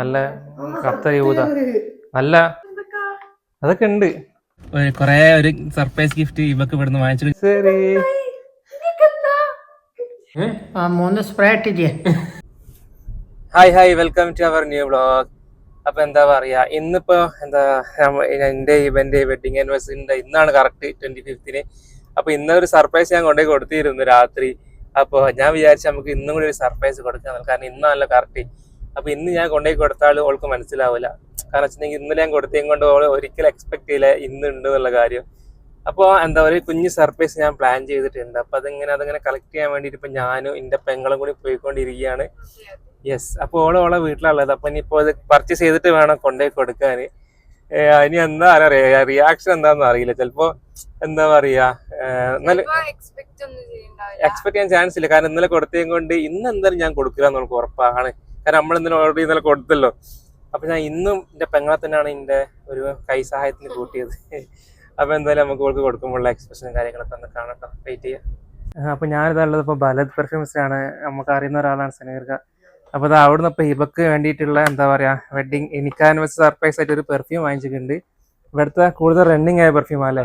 നല്ല കത്ത യൂത നല്ല അതൊക്കെ ഉണ്ട്. കൊറേ ഒരു സർപ്രൈസ് ഗിഫ്റ്റ് ഇവക്ക് ഇവിടുന്ന് വാങ്ങിച്ചു. ശരി hi welcome to our new vlog. അപ്പൊ എന്താ പറയാ, ഇന്നിപ്പോ എന്താ എന്റെ ഇവന്റെ വെഡിങ് ആനിവേഴ്സറിന്റെ ഇന്നാണ് കറക്റ്റ് 25th. അപ്പൊ ഇന്നൊരു സർപ്രൈസ് ഞാൻ കൊണ്ടുപോയി കൊടുത്തിരുന്നു രാത്രി. അപ്പൊ ഞാൻ വിചാരിച്ചു നമുക്ക് ഇന്നും കൂടി ഒരു സർപ്രൈസ് കൊടുക്കാം, കാരണം ഇന്നാണല്ലോ കറക്റ്റ്. അപ്പൊ ഇന്ന് ഞാൻ കൊണ്ടുപോയി കൊടുത്താൽ ഓൾക്ക് മനസ്സിലാവില്ല. കാരണം വെച്ചിട്ടുണ്ടെങ്കിൽ ഇന്നലെ ഞാൻ കൊടുത്തേം കൊണ്ട് ഓള് ഒരിക്കലും എക്സ്പെക്ട് ചെയ്യില്ല ഇന്ന് ഉണ്ട് എന്നുള്ള കാര്യം. അപ്പോൾ എന്താ ഒരു കുഞ്ഞ് സർപ്രൈസ് ഞാൻ പ്ലാൻ ചെയ്തിട്ടുണ്ട്. അപ്പൊ അതങ്ങനെ കളക്ട് ചെയ്യാൻ വേണ്ടിയിട്ട് ഇപ്പൊ ഞാനും എന്റെ പെങ്ങളും കൂടി പോയിക്കൊണ്ടിരിക്കുകയാണ്. യെസ്, അപ്പൊ ഓളെ വീട്ടിലുള്ളത്. അപ്പൊ ഇനിയിപ്പോ അത് പർച്ചേസ് ചെയ്തിട്ട് വേണം കൊണ്ടുപോയി കൊടുക്കാൻ. ഇനി എന്താ അറിയാ റിയാക്ഷൻ എന്താണെന്ന് അറിയില്ല. ചിലപ്പോ എന്താ പറയാ, എക്സ്പെക്ട് ചെയ്യാൻ ചാൻസ് ഇല്ല. കാരണം ഇന്നലെ കൊടുത്തേം കൊണ്ട് ഇന്ന് എന്തായാലും ഞാൻ കൊടുക്കില്ല എന്ന് നമുക്ക് ഉറപ്പാണ്. കാരണം നമ്മൾ ഇന്നലെ കൊടുത്തല്ലോ. അപ്പൊ ഞാൻ ഇന്നും എന്റെ പെങ്ങളെ തന്നെയാണ് എന്റെ ഒരു കൈ സഹായത്തിന് കൂട്ടിയത്. അപ്പൊ എന്തായാലും നമുക്ക് ഓൾക്ക് കൊടുക്കുമ്പോഴുള്ള എക്സ്പ്രഷനും കാര്യങ്ങളൊക്കെ ഒന്ന് കാണട്ടോ, വെയിറ്റ് ചെയ്യാം. അപ്പൊ ഞാനിതുള്ളത് ഇപ്പൊ ബലത് പെർഫ്യൂംസിലാണ്. നമുക്ക് അറിയുന്ന ഒരാളാണ് സനീർക്ക. അപ്പൊ അത് അവിടുന്ന് ഇപ്പൊ ഹിബക്ക് വേണ്ടിയിട്ടുള്ള എന്താ പറയാ വെഡിങ് എനിക്ക് ആനിവേഴ്സറി സർപ്രൈസ് ആയിട്ട് ഒരു പെർഫ്യൂം വാങ്ങിച്ചിട്ടുണ്ട്. ഇവിടുത്തെ കൂടുതൽ റണ്ണിങ് ആയ പെർഫ്യൂം അല്ലേ.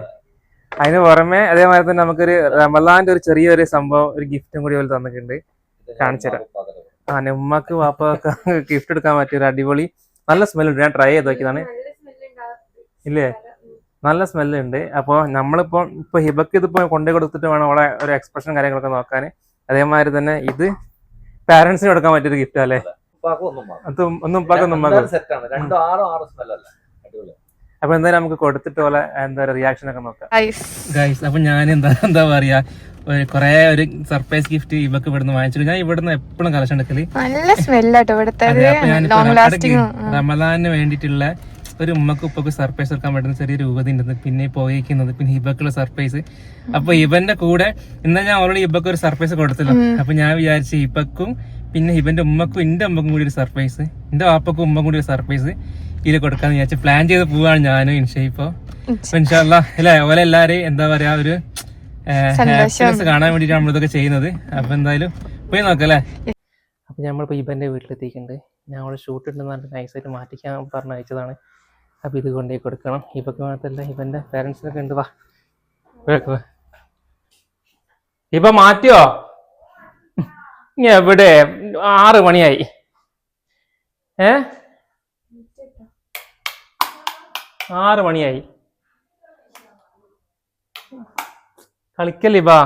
അതിന് പുറമെ അതേമാതിരി തന്നെ നമുക്കൊരു റമളാന്റെ ഒരു ചെറിയൊരു സംഭവം, ഒരു ഗിഫ്റ്റും കൂടി പോലെ തന്നിട്ടുണ്ട്. കാണിച്ചുതരാം. ഉമ്മക്ക് വാപ്പൊക്കെ ഗിഫ്റ്റ് എടുക്കാൻ പറ്റിയ ഒരു അടിപൊളി നല്ല സ്മെല്ലുണ്ട്. ഞാൻ ട്രൈ ചെയ്ത് നോക്കിയതാണ്. ഇല്ലേ, നല്ല സ്മെല്ലുണ്ട്. അപ്പോൾ നമ്മളിപ്പോ ഹിബക്ക് ഇതിപ്പോ കൊണ്ടുപോയി കൊടുത്തിട്ട് വേണം അവളെ ഒരു എക്സ്പ്രഷൻ കാര്യങ്ങളൊക്കെ നോക്കാൻ. അതേമാതിരി തന്നെ ഇത് പാരന്റ്സിന് കൊടുക്കാൻ പറ്റിയൊരു ഗിഫ്റ്റ് അല്ലേ. അപ്പൊ എന്തായാലും നമുക്ക് കൊടുത്തിട്ട് പോലെ എന്താ പറയുക റിയാക്ഷൻ ഒക്കെ നോക്കാം. അപ്പൊ ഞാൻ എന്താ പറയാ കൊറേ ഒരു സർപ്രൈസ് ഗിഫ്റ്റ് ഇവക്ക് ഇവിടുന്ന് വാങ്ങിച്ചു. ഞാൻ ഇവിടുന്ന് എപ്പോഴും കളക്ഷൻ എടുക്കല്. റമദാനിന് വേണ്ടിയിട്ടുള്ള ഒരു ഉമ്മക്ക് ഉപ്പൊക്കെ സർപ്രൈസ് എടുക്കാൻ പറ്റുന്ന ചെറിയ രൂപത ഉണ്ടെന്ന്, പിന്നെ പോയിക്കുന്നത്, പിന്നെ ഹിബക്കുള്ള സർപ്രൈസ്. അപ്പൊ ഇവന്റെ കൂടെ ഇന്ന് ഞാൻ ഓൾറെഡി ഹിബക്ക് ഒരു സർപ്രൈസ് കൊടുത്തല്ലോ. അപ്പൊ ഞാൻ വിചാരിച്ചു ഹിബക്കും പിന്നെ ഹിബന്റെ ഉമ്മക്കും എന്റെ ഉമ്മക്കും കൂടി ഒരു സർപ്രൈസ്, എന്റെ വാപ്പക്കും ഉമ്മ കൂടി ഒരു സർപ്രൈസ് ഇതിൽ കൊടുക്കാന്ന് വിചാരിച്ചു പ്ലാൻ ചെയ്ത് പോവാണ് ഞാനും ഇൻഷാ. ഇപ്പൊ ഇൻഷാ അല്ലാഹ് അല്ലെ ഓലെ എല്ലാരെയും എന്താ പറയാ ഒരു ഹാപ്പിനെസ് കാണാൻ വേണ്ടിട്ടാണ് നമ്മളിതൊക്കെ ചെയ്യുന്നത്. അപ്പൊ എന്തായാലും പോയി നോക്കല്ലേ. അപ്പൊ നമ്മളിപ്പോ ഇവന്റെ വീട്ടിലെത്തിയിട്ടുണ്ട്. ഞാൻ അവിടെ ഷൂട്ട് ഉണ്ടെന്ന് പറഞ്ഞിട്ട് നൈസായിട്ട് മാറ്റിക്കാൻ പറഞ്ഞ് അയച്ചതാണ്. അപ്പൊ ഇത് കൊണ്ടുപോയി കൊടുക്കണം. ഇവക്ക് മാത്രല്ല ഇവന്റെ പേരൻസിനൊക്കെ ഉണ്ട്. വാ ഇപ്പൊ മാറ്റിയോ? എവിടെ 6 മണിയായി. 6 മണിയായി. കളിക്കല്ലേ ബാ.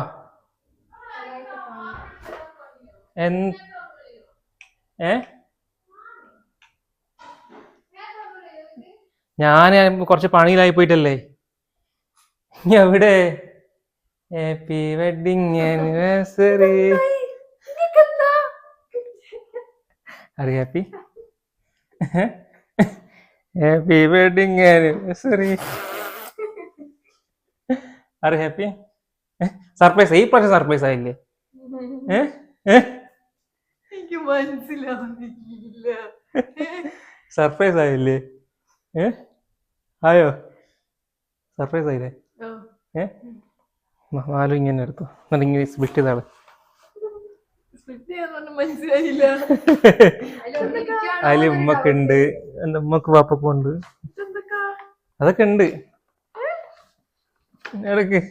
ഞാൻ കുറച്ച് പണിയിലായി പോയിട്ടല്ലേ. എവിടെ ഹാപ്പി വെഡിങ് ആനിവേഴ്സറി. അറി ഹാപ്പി ഹാപ്പി വെഡിങ് ആനിവേഴ്സറി. അറി ഹാപ്പി സർപ്രൈസ്. ഈ പ്രാവശ്യം സർപ്രൈസ് ആയില്ലേ? സർപ്രൈസ് ആയില്ലേ? ആയോ? സർപ്രൈസ് ആയില്ലേ? നാലും ഇങ്ങനെ എടുത്തു. എന്നിട്ട് ഇങ്ങനെ സ്പ്ലിറ്റ് ചെയ്താണ്. അതില് ഉമ്മക്ക് ഉണ്ട്, എന്റെ ഉമ്മക്ക് പാപ്പക്കും ഉണ്ട്, അതൊക്കെ ഉണ്ട്. ഇടക്ക്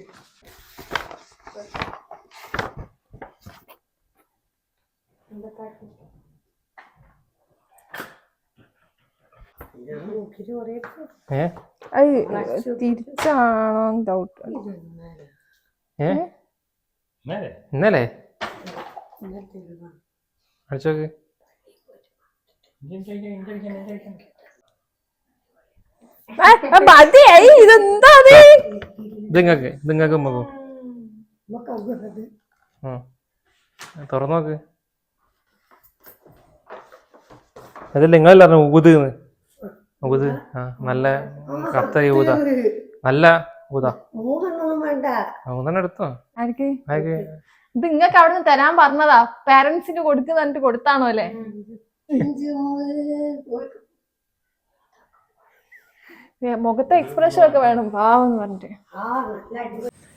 തിരിച്ചാണോ ഡൗട്ട്. ഇന്നലെ അടിച്ചോക്ക്. ഇതെങ്ങക്ക് മകോ തുറന്നു നോക്ക്. അതല്ല നിങ്ങളല്ല ഊത് ഊത്. നല്ല കത്ത ഊത, നല്ല ഊത. ഊതന്നെ എടുത്തോ. ഇത് നിങ്ങക്ക് അവിടുന്ന് തരാൻ പറഞ്ഞതാ, പാരന്റ്സിന് കൊടുക്കുന്നിട്ട് കൊടുത്താണോ അല്ലേ? മുഖത്തെ എക്സ്പ്രഷൻ ഒക്കെ വേണം പാവെന്ന് പറഞ്ഞിട്ട്.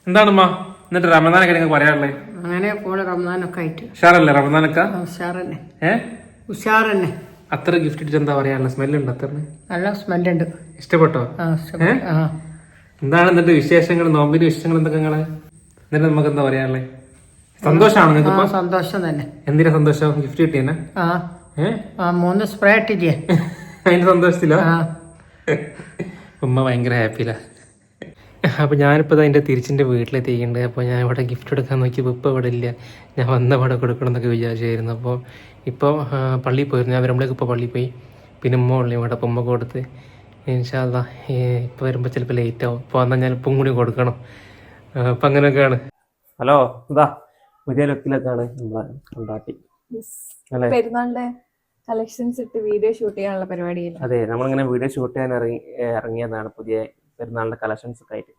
എന്താണമ്മ എന്നിട്ട് റമദാനൊക്കെ നിങ്ങൾക്ക് പറയാനുള്ളത്? അങ്ങനെ പോണ റമദാനൊക്കെ ആയിട്ട് ഉഷാറല്ലേ? റമദാനൊക്കെ ഉഷാറന്നെ. ഉഷാറന്നെ. അത്ര ഗിഫ്റ്റ് ഇട്ടിട്ട് എന്താ പറയാനുള്ള സ്മെല്ലുണ്ട് അത്ര നല്ല സ്മെല്ലുണ്ട്. ഇഷ്ടപ്പെട്ടോ? ആ. എന്താണ് എന്നിട്ട് വിശേഷങ്ങൾ, നോമ്പിന്റെ വിശേഷങ്ങൾ എന്തൊക്കെ നിങ്ങള്? എന്നിട്ട് നമുക്ക് എന്താ പറയാനുള്ളത്? സന്തോഷമാണോ നിങ്ങൾക്ക്? സന്തോഷം തന്നെ. എന്തിനാ സന്തോഷം? ഗിഫ്റ്റ് കിട്ടിയെന്നെ? ആ 3 സ്പ്രേ ഇട്ടില്ലേ അതിന്റെ സന്തോഷത്തില ഉമ്മ ഭയങ്കര ഹാപ്പിയില്ല. അപ്പോൾ ഞാനിപ്പോൾ അതിൻ്റെ തിരിച്ചിൻ്റെ വീട്ടിലെത്തിയിട്ടുണ്ട്. അപ്പോൾ ഞാൻ ഇവിടെ ഗിഫ്റ്റ് എടുക്കാൻ നോക്കിയപ്പോൾ ഇപ്പോൾ ഇവിടെ ഇല്ല. ഞാൻ വന്ന ഇവിടെ കൊടുക്കണം എന്നൊക്കെ വിചാരിച്ചായിരുന്നു. അപ്പോൾ ഇപ്പോൾ പള്ളിയിൽ പോയിരുന്നു. ഞാൻ വരുമ്പോഴേക്ക് ഇപ്പോൾ പള്ളിയിൽ പോയി. പിന്നെ ഉമ്മ ഉള്ളി ഇവിടെ അപ്പം ഉമ്മ കൊടുത്ത് ഇൻഷാ അല്ലാ ഇപ്പോൾ വരുമ്പോൾ ചിലപ്പോൾ ലേറ്റ് ആവും. അപ്പോൾ വന്നാൽ ഞാൻ ഇപ്പം കൂടി കൊടുക്കണം. അപ്പം അങ്ങനെയൊക്കെയാണ്. ഹലോ, ഇതാ പുതിയ ലുക്കിലൊക്കെയാണ് നമ്മളെ കൊണ്ടാട്ടി അല്ലേ? പെരുന്നാളിന്റെ കളക്ഷൻസ് ഇട്ട് വീഡിയോ ഷൂട്ട് ചെയ്യാനുള്ള പരിപാടിയില്ല. അതെ, നമ്മളിങ്ങനെ വീഡിയോ ഷൂട്ട് ചെയ്യാൻ ഇറങ്ങിയതാണ് പുതിയ പെരുന്നാളിന്റെ കളക്ഷൻസ് ഒക്കെ ആയിട്ട്.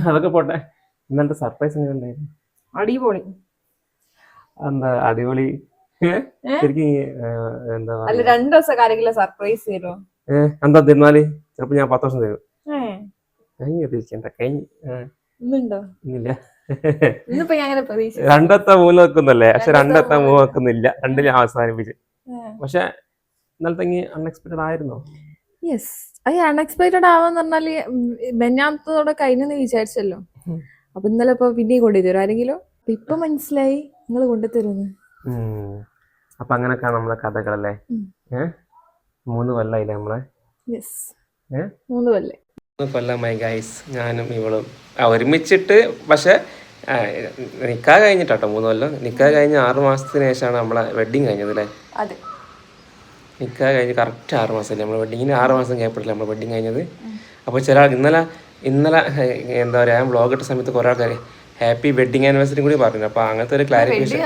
അതൊക്കെ പോട്ടെ, ഇന്നത്തെ സർപ്രൈസ് എങ്ങനെ ഉണ്ടായിരുന്നു? അടിപൊളി. എന്താ അടിപൊളി? ശരിക്കും എന്താ 2 ദിവസം ആരെങ്കിലും സർപ്രൈസ് തരുമോ? എന്താ തരുന്നാല് ചിലപ്പോ ഞാൻ 10 ദിവസം തരും. ഇന്നുണ്ടോ? ഇന്നില്ല. ഇന്നിപ്പോ ഞാൻ അങ്ങനെ പ്രതീക്ഷിച്ചു. 2-3 വെക്കുന്നല്ലേ? പക്ഷെ 2-3 വെക്കുന്നില്ല. 2 ഞാൻ അവസാനിപ്പിച്ച്. പക്ഷെ ഇന്നലത്തെ അൺഎക്സ്പെക്ടഡ് ആയിരുന്നോ? യെസ്, അത് അൺഎക്സ്പെക്ടഡ് ആവാന്ന് പറഞ്ഞാല് മെഞ്ഞാമത്തോടെ കഴിഞ്ഞെന്ന് വിചാരിച്ചല്ലോ. അപ്പൊ ഇന്നലെ ഇപ്പൊ പിന്നെയും കൊണ്ടുതരും ആരെങ്കിലും. അപ്പൊ ഇപ്പൊ മനസ്സിലായി നിങ്ങൾ കൊണ്ടുതരുന്ന്. അപ്പൊ അങ്ങനൊക്കെയാണ് നമ്മളെ കഥകളല്ലേ. 3 കൊല്ലായില്ലേ നമ്മളെ? യെസ്, 3 കൊല്ലം. 3 കൊല്ലമായി ഗൈസ്, ഞാനും ഇവളും ഒരുമിച്ചിട്ട്. പക്ഷെ നിക്കാഹ് കഴിഞ്ഞിട്ടാട്ടോ 3 കൊല്ലം. നിക്കാഹ് കഴിഞ്ഞ് 6 മാസത്തിന് ശേഷമാണ് നമ്മളെ വെഡിങ് കഴിഞ്ഞത് അല്ലേ? അതെ, നിക്കാഹ് കഴിഞ്ഞ് കറക്റ്റ് 6 മാസമല്ലേ നമ്മളെ വെഡിങ്ങിന്? 6 മാസം കേപ്പിട്ടില്ല നമ്മളെ വെഡിങ് കഴിഞ്ഞത്. അപ്പോൾ ചില ഇന്നലെ എന്താ പറയുക, ഞാൻ വ്ളോഗ് ഇട്ട സമയത്ത് കുറേ ആൾക്കാർ ഹാപ്പി വെഡിങ് ആനിവേഴ്സറി കൂടി പറഞ്ഞു. അപ്പോൾ അങ്ങനത്തെ ഒരു ക്ലാരിഫിക്കേഷൻ.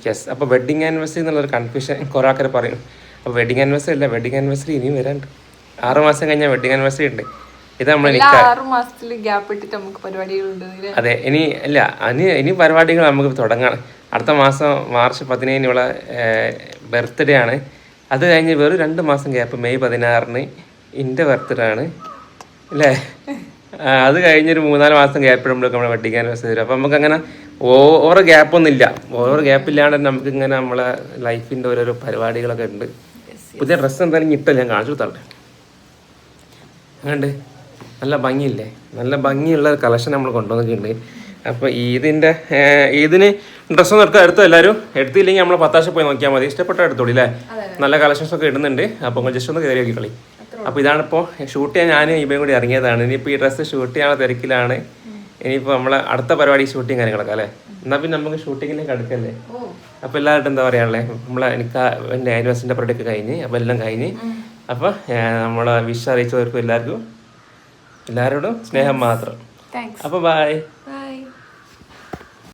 യെസ്, അപ്പോൾ വെഡിങ് ആനിവേഴ്സറി എന്നുള്ളൊരു കൺഫ്യൂഷൻ കുറേ ആൾക്കാർ പറയും. അപ്പോൾ വെഡിങ് ആനിവേഴ്സറി അല്ല, വെഡിങ് ആനിവേഴ്സറി ഇനിയും വരാണ്ട്. 6 മാസം കഴിഞ്ഞാൽ വെഡിങ് ആനിവേഴ്സറി ഉണ്ട്. ഇത് നമ്മൾ 6 മാസത്തിൽ ഗ്യാപ്പ് ഇട്ടിട്ട് നമുക്ക് പരിപാടികളുണ്ട്. അതെ, ഇനി പരിപാടികൾ നമുക്ക് തുടങ്ങാം. അടുത്ത മാസം മാർച്ച് 17 ഇവിടെ ബർത്ത്ഡേ ആണ്. അത് കഴിഞ്ഞ് വെറും 2 മാസം ഗ്യാപ്പ്. മെയ് 16 എൻ്റെ ബർത്ത്ഡേ ആണ് അല്ലേ? അത് കഴിഞ്ഞൊരു 3-4 മാസം ഗ്യാപ്പ് ഇടുമ്പോഴൊക്കെ നമ്മുടെ വെഡിങ് ആനിവേഴ്സറി വരും. അപ്പം നമുക്ക് അങ്ങനെ ഓരോ ഗ്യാപ്പൊന്നും ഇല്ല. ഓരോ ഗ്യാപ്പില്ലാണ്ട് നമുക്ക് ഇങ്ങനെ നമ്മളെ ലൈഫിൻ്റെ ഓരോരോ പരിപാടികളൊക്കെ ഉണ്ട്. പുതിയ ഡ്രസ്സ് എന്തായാലും ഇട്ടല്ല, ഞാൻ കാണിച്ചു കൊടുത്താട്ടെ. അങ്ങണ്ട് നല്ല ഭംഗിയില്ലേ? നല്ല ഭംഗിയുള്ള കളക്ഷൻ നമ്മൾ കൊണ്ടുവന്നിട്ടുണ്ട്. അപ്പോൾ ഇതിന് ഡ്രസ്സൊന്നും എടുത്തോ എല്ലാവരും? എടുത്തില്ലെങ്കിൽ നമ്മൾ 10 പോയി നോക്കിയാൽ മതി. ഇഷ്ടപ്പെട്ട എടുത്തോളി അല്ലേ? നല്ല കളക്ഷൻസ് ഒക്കെ ഇടുന്നുണ്ട്. അപ്പോൾ ജസ്റ്റ് ഒന്ന് കയറി നോക്കിക്കളി. അപ്പോൾ ഇതാണിപ്പോൾ ഷൂട്ട് ചെയ്യാൻ ഞാനും ഇവയും കൂടി ഇറങ്ങിയതാണ്. ഇനിയിപ്പോൾ ഈ ഡ്രസ്സ് ഷൂട്ട് ചെയ്യാനുള്ള തിരക്കിലാണ്. ഇനിയിപ്പോൾ നമ്മളെ അടുത്ത പരിപാടി ഷൂട്ടിങ് കാര്യങ്ങളൊക്കെ അല്ലേ? എന്നാൽ പിന്നെ നമുക്ക് ഷൂട്ടിങ്ങിലേക്ക് അടുക്കല്ലേ? അപ്പോൾ എല്ലാവരും എന്താ പറയാനുള്ളത്? എൻ്റെ ആനിവേഴ്സറിൻ്റെ പരിപാടിയൊക്കെ കഴിഞ്ഞ്, അപ്പോൾ എല്ലാം കഴിഞ്ഞ്. അപ്പോൾ നമ്മളെ വിഷ് അറിയിച്ചവർക്കും എല്ലാവരോടും സ്നേഹം മാത്രം. അപ്പോൾ ബൈ.